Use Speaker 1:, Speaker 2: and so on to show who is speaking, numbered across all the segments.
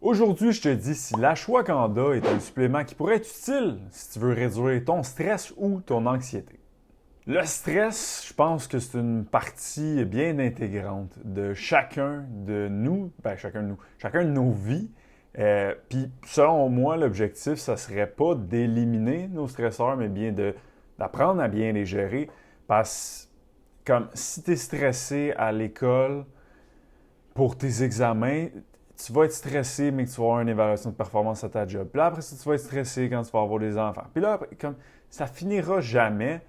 Speaker 1: Aujourd'hui, je te dis si l'ashwagandha est un supplément qui pourrait être utile si tu veux réduire ton stress ou ton anxiété. Le stress, je pense que c'est une partie bien intégrante de chacun de nous, chacun de nos vies. Puis selon moi, l'objectif, ça serait pas d'éliminer nos stresseurs, mais bien d'apprendre à bien les gérer. Parce que comme si tu es stressé à l'école pour tes examens, tu vas être stressé, mais que tu vas avoir une évaluation de performance à ta job. Puis là, après ça, tu vas être stressé quand tu vas avoir des enfants. Puis là, comme ça finira jamais.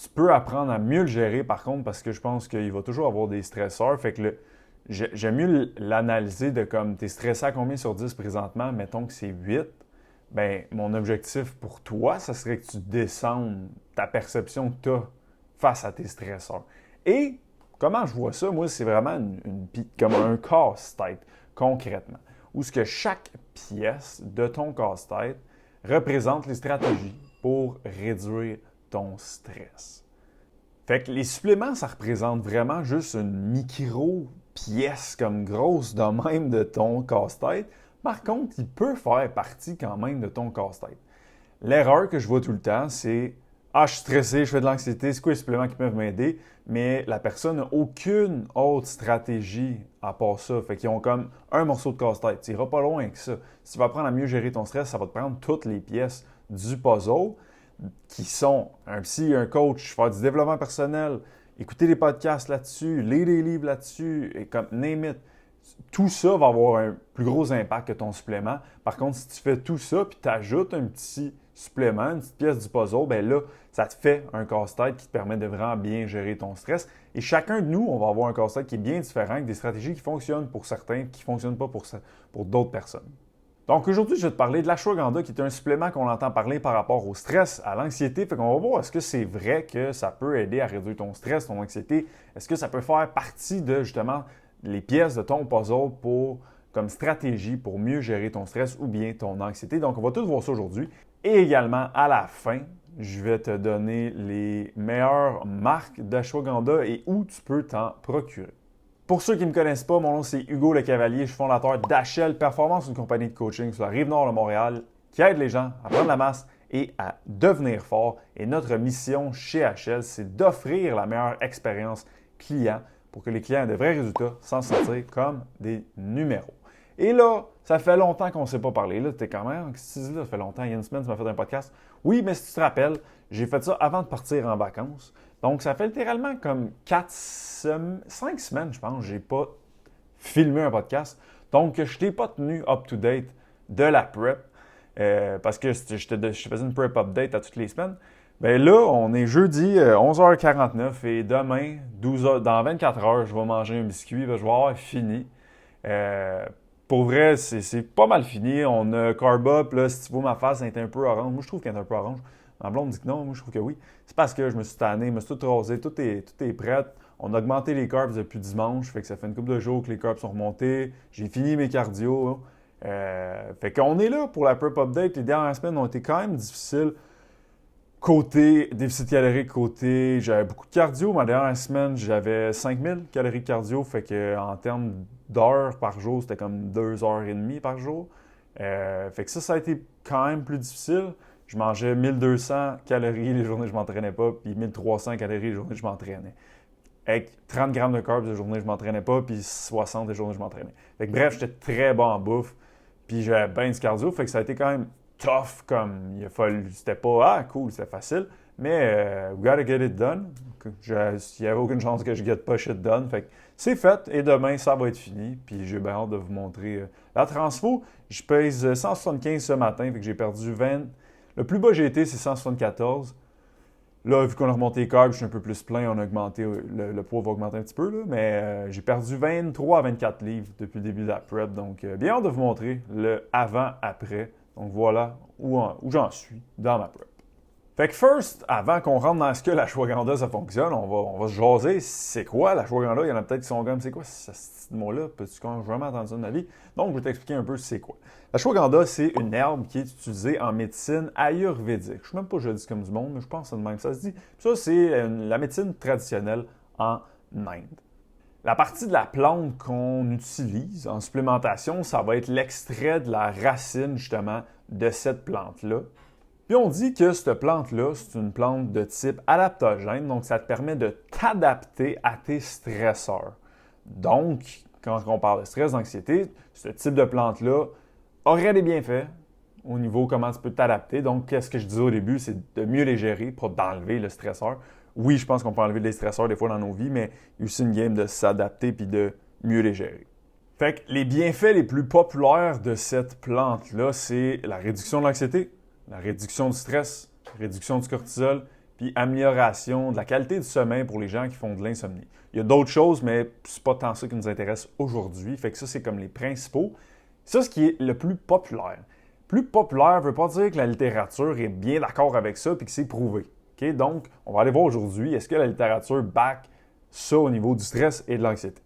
Speaker 1: Tu peux apprendre à mieux le gérer, par contre, parce que je pense qu'il va toujours avoir des stresseurs. Fait que j'aime mieux l'analyser de comme tu es stressé à combien sur 10 présentement, mettons que c'est 8. Ben, mon objectif pour toi, ça serait que tu descendes ta perception que tu as face à tes stresseurs. Et comment je vois ça, moi, c'est vraiment comme un casse-tête, concrètement, où ce que chaque pièce de ton casse-tête représente les stratégies pour réduire ton stress. Fait que les suppléments, ça représente vraiment juste une micro-pièce comme grosse de même de ton casse-tête. Par contre, il peut faire partie quand même de ton casse-tête. L'erreur que je vois tout le temps, c'est ah, je suis stressé, je fais de l'anxiété, c'est quoi les suppléments qui peuvent m'aider? Mais la personne n'a aucune autre stratégie à part ça. Fait qu'ils ont comme un morceau de casse-tête. Tu n'iras pas loin que ça. Si tu vas apprendre à mieux gérer ton stress, ça va te prendre toutes les pièces du puzzle qui sont un psy, un coach, faire du développement personnel, écouter des podcasts là-dessus, lire des livres là-dessus, et comme name it. Tout ça va avoir un plus gros impact que ton supplément. Par contre, si tu fais tout ça puis tu ajoutes un petit supplément, une petite pièce du puzzle, bien là, ça te fait un casse-tête qui te permet de vraiment bien gérer ton stress. Et chacun de nous, on va avoir un casse-tête qui est bien différent, avec des stratégies qui fonctionnent pour certains, qui ne fonctionnent pas pour d'autres personnes. Donc aujourd'hui, je vais te parler de l'ashwagandha, qui est un supplément qu'on entend parler par rapport au stress, à l'anxiété. Fait qu'on va voir est-ce que c'est vrai que ça peut aider à réduire ton stress, ton anxiété. Est-ce que ça peut faire partie de justement les pièces de ton puzzle comme stratégie pour mieux gérer ton stress ou bien ton anxiété. Donc on va tout voir ça aujourd'hui. Et également à la fin, je vais te donner les meilleures marques d'ashwagandha et où tu peux t'en procurer. Pour ceux qui ne me connaissent pas, mon nom c'est Hugo Le Cavalier, je suis fondateur d'HL Performance, une compagnie de coaching sur la Rive-Nord de Montréal qui aide les gens à prendre la masse et à devenir fort. Et notre mission chez HL, c'est d'offrir la meilleure expérience client pour que les clients aient de vrais résultats sans se sentir comme des numéros. Et là, ça fait longtemps qu'on ne s'est pas parlé. Là, tu es quand même, qu'est-ce que tu dis là? Ça fait longtemps, il y a une semaine, tu m'as fait un podcast. Oui, mais si tu te rappelles, j'ai fait ça avant de partir en vacances. Donc, ça fait littéralement comme 5 semaines, je pense, j'ai pas filmé un podcast. Donc, je ne t'ai pas tenu up-to-date de la prep parce que je faisais une prep update à toutes les semaines. Bien là, on est jeudi 11h49 et demain, dans 24 heures, je vais manger un biscuit, je vais avoir fini. Pour vrai, c'est pas mal fini. On a carb up, là, si tu vois ma face, elle est un peu orange. Moi, je trouve qu'elle est un peu orange. Ma blonde dit que non, moi je trouve que oui. C'est parce que je me suis tanné, je me suis tout rasé, tout est prêt. On a augmenté les carbs depuis dimanche, fait que ça fait une couple de jours que les carbs sont remontés. J'ai fini mes cardio. Fait qu'on est là pour la prep update. Les dernières semaines ont été quand même difficiles. Côté déficit calorique, j'avais beaucoup de cardio. Ma dernière semaine, j'avais 5000 calories de cardio. Fait que en termes d'heures par jour, c'était comme 2h30 par jour. Fait que ça a été quand même plus difficile. Je mangeais 1200 calories les journées où je m'entraînais pas, puis 1300 calories les journées où je m'entraînais. Avec 30 grammes de carbs les journées où je m'entraînais pas, puis 60 les journées où je m'entraînais. Fait que bref, j'étais très bon en bouffe, puis j'avais bien du cardio, fait que ça a été quand même tough, comme il a fallu. C'était pas, ah cool, c'était facile, mais we gotta get it done. Il n'y avait aucune chance que je get pas shit done. Fait que c'est fait, et demain, ça va être fini, puis j'ai bien hâte de vous montrer la transfo. Je pèse 175 ce matin, fait que j'ai perdu 20. Le plus bas que j'ai été, c'est 174. Là, vu qu'on a remonté les carbs, je suis un peu plus plein, on a augmenté, le poids va augmenter un petit peu, là, mais j'ai perdu 23 à 24 livres depuis le début de la prep. Donc, bien hâte de vous montrer le avant-après. Donc, voilà où j'en suis dans ma prep. Fait que first, avant qu'on rentre dans ce que l'ashwagandha, ça fonctionne, on va se jaser. C'est quoi l'ashwagandha? Il y en a peut-être qui sont comme, c'est quoi ce mot-là? Peux-tu quand jamais entendu ça de ma vie? Donc, je vais t'expliquer un peu c'est quoi. L'ashwagandha, c'est une herbe qui est utilisée en médecine ayurvédique. Je ne sais même pas si je le dis comme du monde, mais je pense que c'est de même ça se dit. Ça, c'est la médecine traditionnelle en Inde. La partie de la plante qu'on utilise en supplémentation, ça va être l'extrait de la racine justement de cette plante-là. Puis on dit que cette plante-là, c'est une plante de type adaptogène, donc ça te permet de t'adapter à tes stresseurs. Donc, quand on parle de stress, d'anxiété, ce type de plante-là aurait des bienfaits au niveau comment tu peux t'adapter. Donc, qu'est-ce que je disais au début, c'est de mieux les gérer pour d'enlever le stresseur. Oui, je pense qu'on peut enlever des stresseurs des fois dans nos vies, mais il y a aussi une game de s'adapter puis de mieux les gérer. Fait que les bienfaits les plus populaires de cette plante-là, c'est la réduction de l'anxiété, la réduction du stress, la réduction du cortisol, puis amélioration de la qualité du sommeil pour les gens qui font de l'insomnie. Il y a d'autres choses, mais c'est pas tant ça qui nous intéresse aujourd'hui. Fait que ça, c'est comme les principaux. Ça, ce qui est le plus populaire. Plus populaire ne veut pas dire que la littérature est bien d'accord avec ça puis que c'est prouvé. Okay? Donc, on va aller voir aujourd'hui, est-ce que la littérature back ça au niveau du stress et de l'anxiété?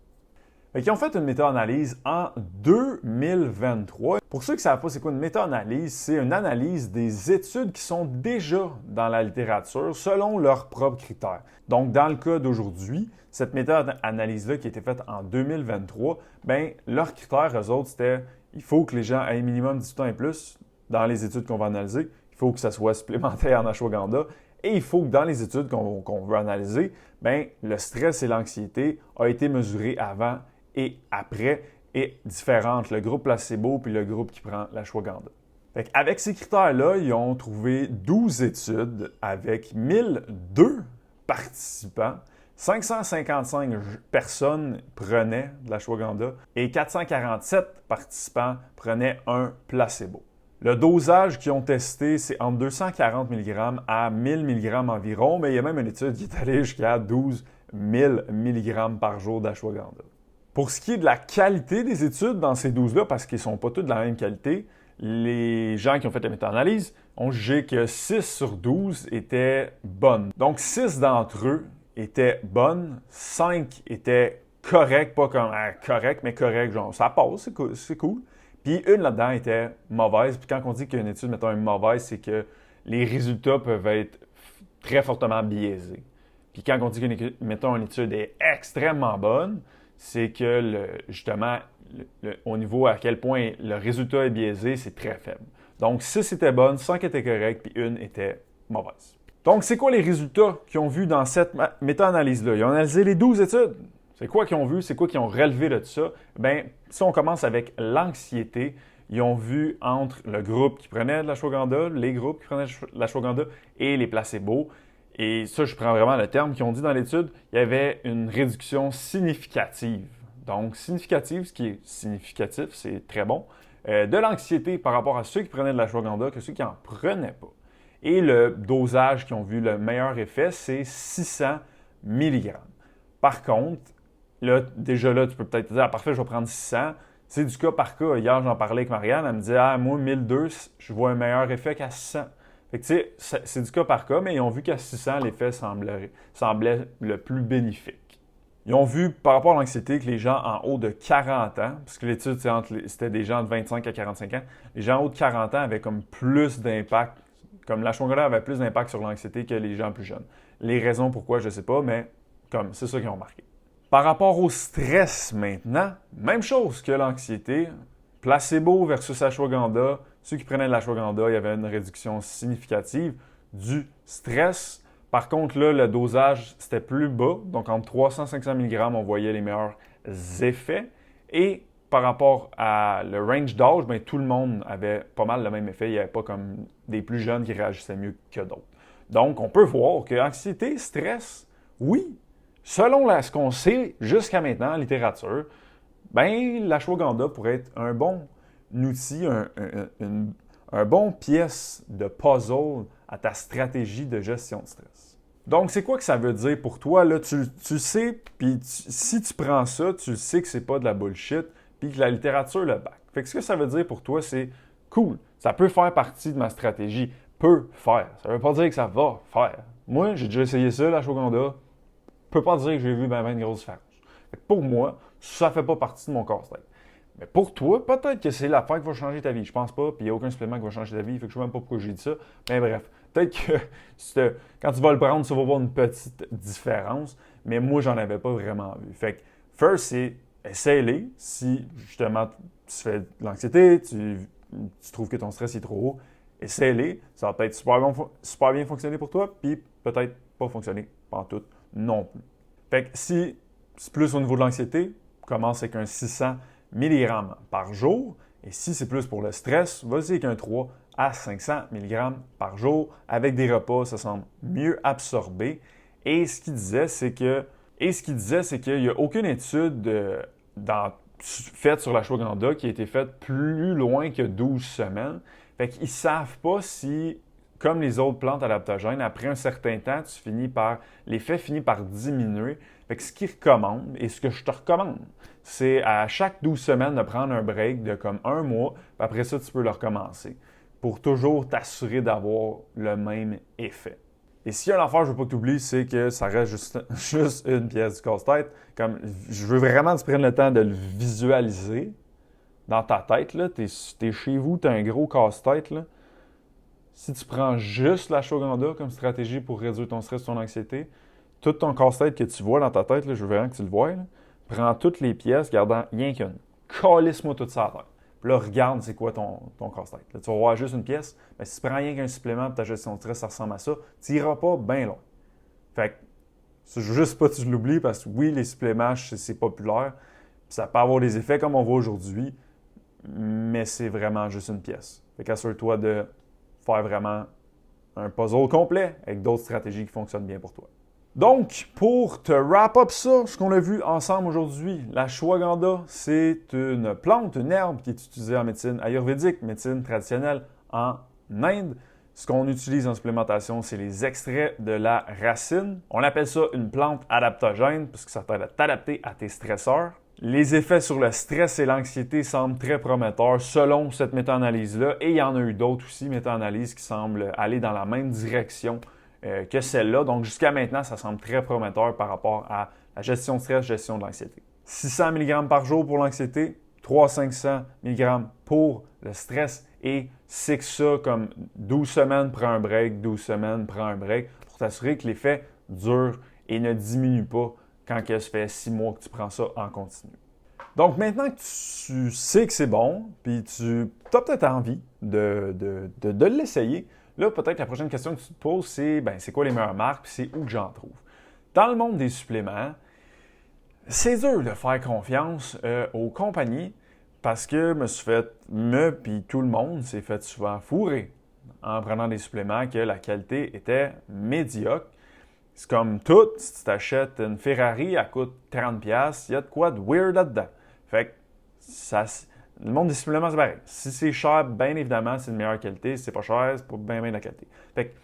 Speaker 1: Ils ont fait une méta-analyse en 2023. Pour ceux qui ne savent pas c'est quoi une méta-analyse, c'est une analyse des études qui sont déjà dans la littérature selon leurs propres critères. Donc, dans le cas d'aujourd'hui, cette méta-analyse-là qui a été faite en 2023, bien, leurs critères, eux autres, c'était il faut que les gens aient minimum 18 ans et plus dans les études qu'on va analyser. Il faut que ça soit supplémentaire en ashwagandha. Et il faut que dans les études qu'on veut analyser, bien, le stress et l'anxiété ont été mesurés avant et après et différentes, le groupe placebo puis le groupe qui prend l'ashwagandha. Avec ces critères-là, ils ont trouvé 12 études avec 1002 participants. 555 personnes prenaient de l'ashwagandha et 447 participants prenaient un placebo. Le dosage qu'ils ont testé, c'est entre 240 mg à 1000 mg environ, mais il y a même une étude qui est allée jusqu'à 12 000 mg par jour d'ashwagandha. Pour ce qui est de la qualité des études dans ces 12-là, parce qu'ils ne sont pas toutes de la même qualité, les gens qui ont fait la méta-analyse ont jugé que 6 sur 12 étaient bonnes. Donc 6 d'entre eux étaient bonnes, 5 étaient correctes, pas comme correct, mais correct, genre ça passe, c'est cool. Puis une là-dedans était mauvaise. Puis quand on dit qu'une étude, mettons, est mauvaise, c'est que les résultats peuvent être très fortement biaisés. Puis quand on dit qu'une étude est extrêmement bonne, c'est que justement, au niveau à quel point le résultat est biaisé, c'est très faible. Donc 6 étaient bonnes, 5 étaient correctes, puis une était mauvaise. Donc, c'est quoi les résultats qu'ils ont vus dans cette méta-analyse-là? Ils ont analysé les 12 études. C'est quoi qu'ils ont vu? C'est quoi qu'ils ont relevé de tout ça? Bien, si on commence avec l'anxiété, ils ont vu entre le groupe qui prenait de l'ashwagandha, les groupes qui prenaient de l'ashwagandha et les placebos. Et ça, je prends vraiment le terme qu'ils ont dit dans l'étude, il y avait une réduction significative. Donc, significative, ce qui est significatif, c'est très bon, de l'anxiété par rapport à ceux qui prenaient de l'ashwagandha que ceux qui n'en prenaient pas. Et le dosage qui ont vu le meilleur effet, c'est 600 mg. Par contre, là, déjà là, tu peux peut-être te dire, parfait, je vais prendre 600. C'est du cas par cas. Hier, j'en parlais avec Marianne, elle me disait, moi, 1200, je vois un meilleur effet qu'à 600. Fait que tu sais, c'est du cas par cas, mais ils ont vu qu'à 600, l'effet semblait le plus bénéfique. Ils ont vu, par rapport à l'anxiété, que les gens en haut de 40 ans, parce que l'étude, c'était des gens de 25 à 45 ans, les gens en haut de 40 ans avaient comme plus d'impact, comme l'ashwagandha avait plus d'impact sur l'anxiété que les gens plus jeunes. Les raisons pourquoi, je ne sais pas, mais comme c'est ça qu'ils ont remarqué. Par rapport au stress maintenant, même chose que l'anxiété, placebo versus ashwagandha, ceux qui prenaient de l'ashwagandha, il y avait une réduction significative du stress. Par contre, là, le dosage, c'était plus bas. Donc, entre 300 et 500 mg, on voyait les meilleurs effets. Et par rapport à le range d'âge, bien, tout le monde avait pas mal le même effet. Il n'y avait pas comme des plus jeunes qui réagissaient mieux que d'autres. Donc, on peut voir que anxiété, stress, oui, selon ce qu'on sait jusqu'à maintenant en littérature, bien, l'ashwagandha pourrait être un bon outil, un bon pièce de puzzle à ta stratégie de gestion de stress. Donc, c'est quoi que ça veut dire pour toi? Là, tu sais, puis si tu prends ça, tu sais que c'est pas de la bullshit, puis que la littérature le back. Fait que ce que ça veut dire pour toi, c'est cool. Ça peut faire partie de ma stratégie. Peut faire. Ça veut pas dire que ça va faire. Moi, j'ai déjà essayé ça, l'ashwagandha. Je peux pas dire que j'ai vu une grosse différence. Fait que pour moi, ça fait pas partie de mon casse-tête. Mais pour toi, peut-être que c'est l'affaire qui va changer ta vie. Je pense pas, puis il n'y a aucun supplément qui va changer ta vie. Fait que je ne sais même pas pourquoi j'ai dit ça. Mais bref, peut-être que quand tu vas le prendre, tu vas voir une petite différence. Mais moi, j'en avais pas vraiment vu. Fait que First, c'est essaye-les. Si justement tu fais de l'anxiété, tu trouves que ton stress est trop haut, essaye-les. Ça va peut-être super bien fonctionner pour toi, puis peut-être pas fonctionner tout non plus. Fait que si c'est plus au niveau de l'anxiété, commence avec un 600 mg par jour. Et si c'est plus pour le stress, vas-y avec un 3 à 500 mg par jour. Avec des repas, ça semble mieux absorber. Et ce qu'il disait, c'est qu'il n'y a aucune étude faite sur l'ashwagandha qui a été faite plus loin que 12 semaines. Fait qu'ils ne savent pas si, comme les autres plantes adaptogènes, après un certain temps, l'effet finit par diminuer. Fait que ce qu'ils recommandent, et ce que je te recommande, c'est à chaque 12 semaines de prendre un break de comme un mois, puis après ça, tu peux le recommencer pour toujours t'assurer d'avoir le même effet. Et s'il y a une affaire, je ne veux pas que tu oublies, c'est que ça reste juste une pièce du casse-tête. Comme, je veux vraiment que tu prennes le temps de le visualiser dans ta tête. Tu es chez vous, tu as un gros casse-tête. Là. Si tu prends juste l'ashwagandha comme stratégie pour réduire ton stress, ton anxiété, tout ton casse-tête que tu vois dans ta tête, là, je veux vraiment que tu le vois, là, prends toutes les pièces, gardant rien qu'une. Calisse-moi tout ça à terre. Puis là, regarde c'est quoi ton casse-tête. Là, tu vas voir juste une pièce, mais si tu prends rien qu'un supplément pour ta gestion de stress, ça ressemble à ça, tu n'iras pas bien loin. Fait que, je veux juste pas que tu l'oublies parce que oui, les suppléments, c'est populaire, puis ça peut avoir des effets comme on voit aujourd'hui, mais c'est vraiment juste une pièce. Fait qu'assure-toi de faire vraiment un puzzle complet avec d'autres stratégies qui fonctionnent bien pour toi. Donc, pour te wrap up ça, ce qu'on a vu ensemble aujourd'hui, l'ashwagandha, c'est une plante, une herbe qui est utilisée en médecine ayurvédique, médecine traditionnelle en Inde. Ce qu'on utilise en supplémentation, c'est les extraits de la racine. On appelle ça une plante adaptogène parce que ça t'aide à t'adapter à tes stresseurs. Les effets sur le stress et l'anxiété semblent très prometteurs selon cette méta-analyse-là. Et il y en a eu d'autres aussi, méta-analyses, qui semblent aller dans la même direction que celle-là. Donc, jusqu'à maintenant, ça semble très prometteur par rapport à la gestion de stress, gestion de l'anxiété. 600 mg par jour pour l'anxiété, 300-500 mg pour le stress. Et c'est que ça, comme 12 semaines, prends un break, 12 semaines, prends un break, pour t'assurer que l'effet dure et ne diminue pas quand ça fait 6 mois que tu prends ça en continu. Donc, maintenant que tu sais que c'est bon, puis tu as peut-être envie de l'essayer, là, peut-être la prochaine question que tu te poses, c'est quoi les meilleures marques, puis c'est où que j'en trouve. Dans le monde des suppléments, c'est dur de faire confiance aux compagnies parce que puis tout le monde s'est fait souvent fourrer en prenant des suppléments que la qualité était médiocre. C'est comme tout, si tu t'achètes une Ferrari, elle coûte 30$, il y a de quoi de weird là-dedans. Fait que le monde des suppléments, c'est pareil. Si c'est cher, bien évidemment, c'est de meilleure qualité. Si c'est pas cher, c'est pas bien de la qualité. Fait que,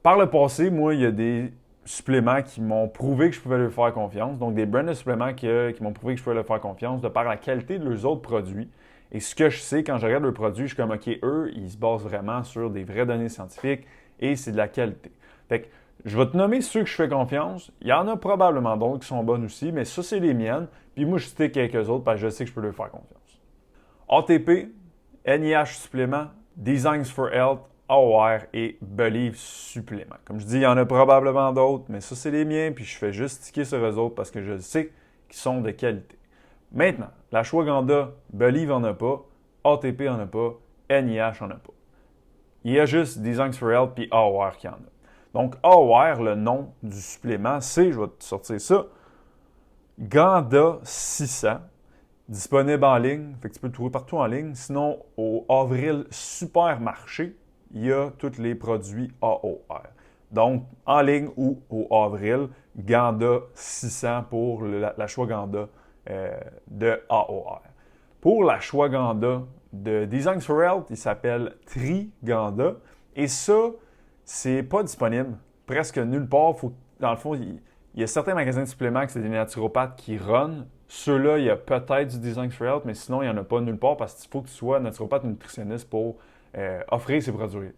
Speaker 1: par le passé, moi, il y a des suppléments qui m'ont prouvé que je pouvais leur faire confiance. Donc, des brands de suppléments qui m'ont prouvé que je pouvais leur faire confiance de par la qualité de leurs autres produits. Et ce que je sais, quand je regarde leurs produits, je suis comme, OK, eux, ils se basent vraiment sur des vraies données scientifiques et c'est de la qualité. Fait que, je vais te nommer ceux que je fais confiance. Il y en a probablement d'autres qui sont bonnes aussi, mais ça, c'est les miennes. Puis moi, je stick quelques autres parce que je sais que je peux leur faire confiance. ATP, NIH supplément, Designs for Health, AOR et Believe supplément. Comme je dis, il y en a probablement d'autres, mais ça, c'est les miens. Puis je fais juste sticker sur eux autres parce que je sais qu'ils sont de qualité. Maintenant, l'ashwagandha, Believe en a pas, ATP en a pas, NIH en a pas. Il y a juste Designs for Health puis AOR qui en a. Donc, AOR, le nom du supplément, c'est, je vais te sortir ça, Ganda 600, disponible en ligne, fait que tu peux le trouver partout en ligne. Sinon, au Avril Supermarché, il y a tous les produits AOR. Donc, en ligne ou au Avril, Ganda 600 pour l'ashwagandha de AOR. Pour l'ashwagandha de Designs for Health, il s'appelle Triganda. Et ça, c'est pas disponible presque nulle part. Dans le fond, il y a certains magasins de suppléments que c'est des naturopathes qui run. Ceux-là, il y a peut-être du Design for Health, mais sinon, il n'y en a pas nulle part parce qu'il faut que tu sois naturopathe ou nutritionniste pour offrir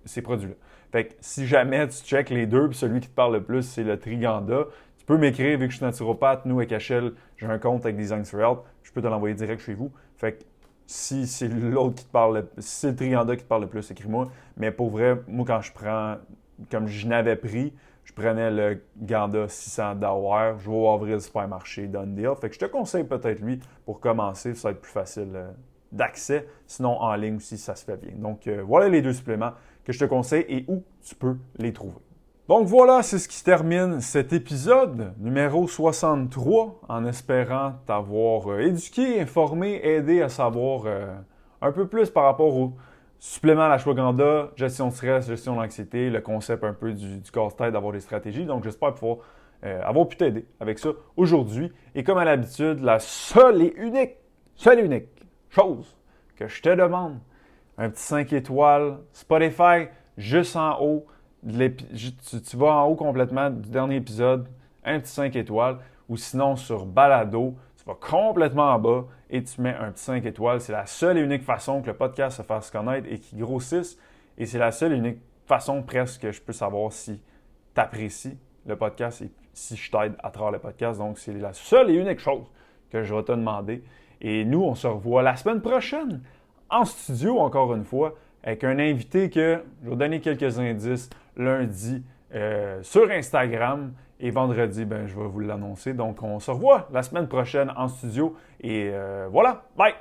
Speaker 1: ces produits-là. Fait que si jamais tu checkes les deux, puis celui qui te parle le plus, c'est le Triganda, tu peux m'écrire, vu que je suis naturopathe, nous, avec HL, j'ai un compte avec Design for Health, je peux te l'envoyer direct chez vous. Fait que si c'est l'autre qui te parle, si c'est le Triganda qui te parle le plus, écris-moi. Mais pour vrai, moi, quand je prends, comme je n'avais pris, je je prenais le Ganda 600 d'Aware, je vais au Avril Supermarché, done deal. Fait que je te conseille peut-être lui pour commencer, ça va être plus facile d'accès, sinon en ligne aussi, ça se fait bien. Donc voilà les 2 suppléments que je te conseille et où tu peux les trouver. Donc voilà, c'est ce qui termine cet épisode numéro 63, en espérant t'avoir éduqué, informé, aidé à savoir un peu plus par rapport aux suppléments à l'ashwagandha, gestion de stress, gestion d'anxiété, le concept un peu du casse-tête d'avoir des stratégies. Donc j'espère pouvoir avoir pu t'aider avec ça aujourd'hui. Et comme à l'habitude, la seule et unique chose que je te demande, un petit 5 étoiles, Spotify, juste en haut, tu vas en haut complètement du dernier épisode, un petit 5 étoiles, ou sinon sur Balado, tu vas complètement en bas et tu mets un petit 5 étoiles. C'est la seule et unique façon que le podcast se fasse connaître et qu'il grossisse. Et c'est la seule et unique façon presque que je peux savoir si tu apprécies le podcast et si je t'aide à travers le podcast. Donc, c'est la seule et unique chose que je vais te demander. Et nous, on se revoit la semaine prochaine en studio, encore une fois, avec un invité que je vais donner quelques indices lundi sur Instagram et vendredi, je vais vous l'annoncer. Donc, on se revoit la semaine prochaine en studio et voilà, bye!